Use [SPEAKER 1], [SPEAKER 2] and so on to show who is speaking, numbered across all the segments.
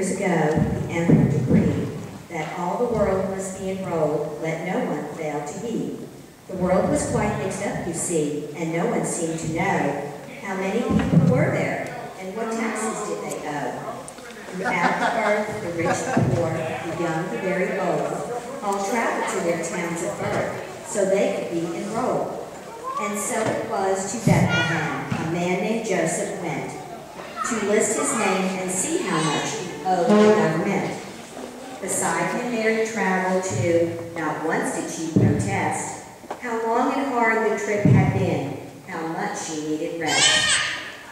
[SPEAKER 1] years ago, the emperor decreed that all the world must be enrolled, let no one fail to heed. The world was quite mixed up, you see, and no one seemed to know how many people were there and what taxes did they owe. Throughout the earth, the rich, the poor, the young, the very old, all traveled to their towns of birth so they could be enrolled. And so it was to Bethlehem, a man named Joseph went to list his name and see how much he owed the government. Beside him Mary traveled too. Not once did she protest how long and hard the trip had been, how much she needed rest.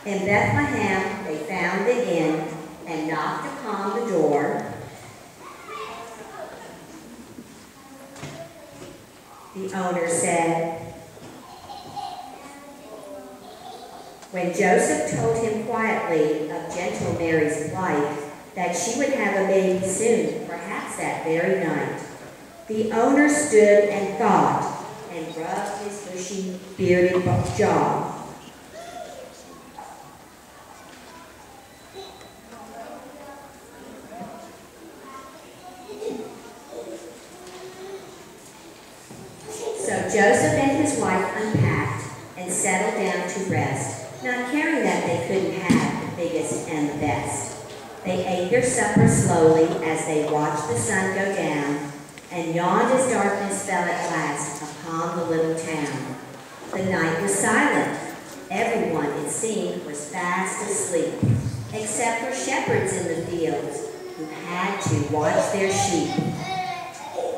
[SPEAKER 1] In Bethlehem they found the inn and knocked upon the door. The owner said, when Joseph told him quietly of gentle Mary's plight, that she would have a baby soon, perhaps that very night, the owner stood and thought and rubbed his bushy, bearded jaw. So Joseph and his wife unpacked and settled down to rest, not caring that they couldn't have the biggest and the best. They ate their supper slowly as they watched the sun go down and yawned as darkness fell at last upon the little town. The night was silent. Everyone, it seemed, was fast asleep, except for shepherds in the fields who had to watch their sheep.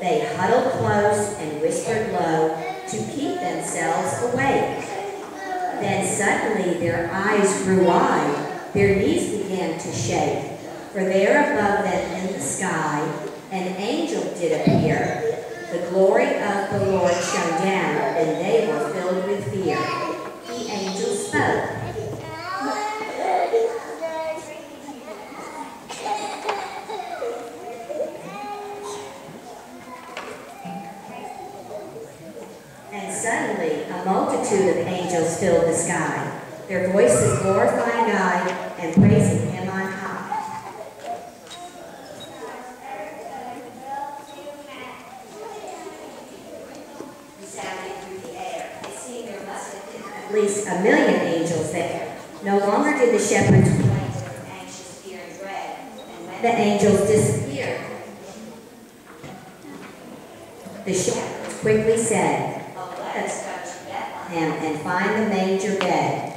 [SPEAKER 1] They huddled close and whispered low to keep themselves awake. Then suddenly their eyes grew wide, their knees began to shake, for there above them in the sky an angel did appear. The glory of the Lord shone down, and they were filled with fear. The angel spoke. And suddenly a multitude of angels filled the sky, their voices glorifying God and praising him on high. Resounding through the air. It seemed there must have been at least 1 million angels there. No longer did the shepherds complain with anxious fear and dread, and when the angels disappeared, the shepherds quickly said, "Let us go to Bethlehem and find the manger bed."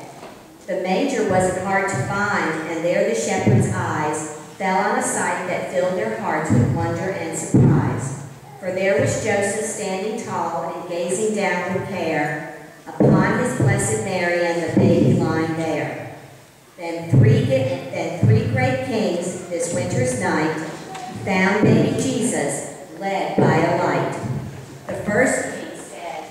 [SPEAKER 1] The manger wasn't hard to find, and there the shepherds' eyes fell on a sight that filled their hearts with wonder and surprise. For there was Joseph standing tall and gazing down with care upon his blessed Mary and the baby lying there. Then three great kings this winter's night found baby Jesus led by a light. The first king said,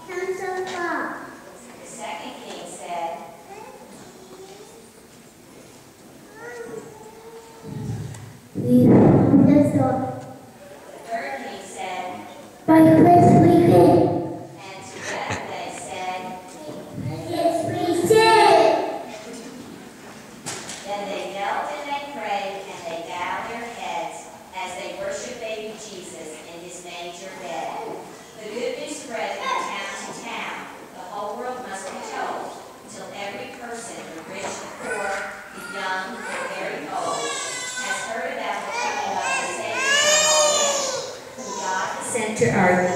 [SPEAKER 1] "Come so far." The second king said, "We found the door." The third king said, "By this we did." And together they said, "Yes, we did." Then they knelt and they prayed and they bowed their heads as they worshiped baby Jesus in his manger bed. The good news spread from town to town. The whole world must be told, till every person, the rich, the poor, the young, the very old, has heard about the coming of the Savior from all men, whom God has sent to earth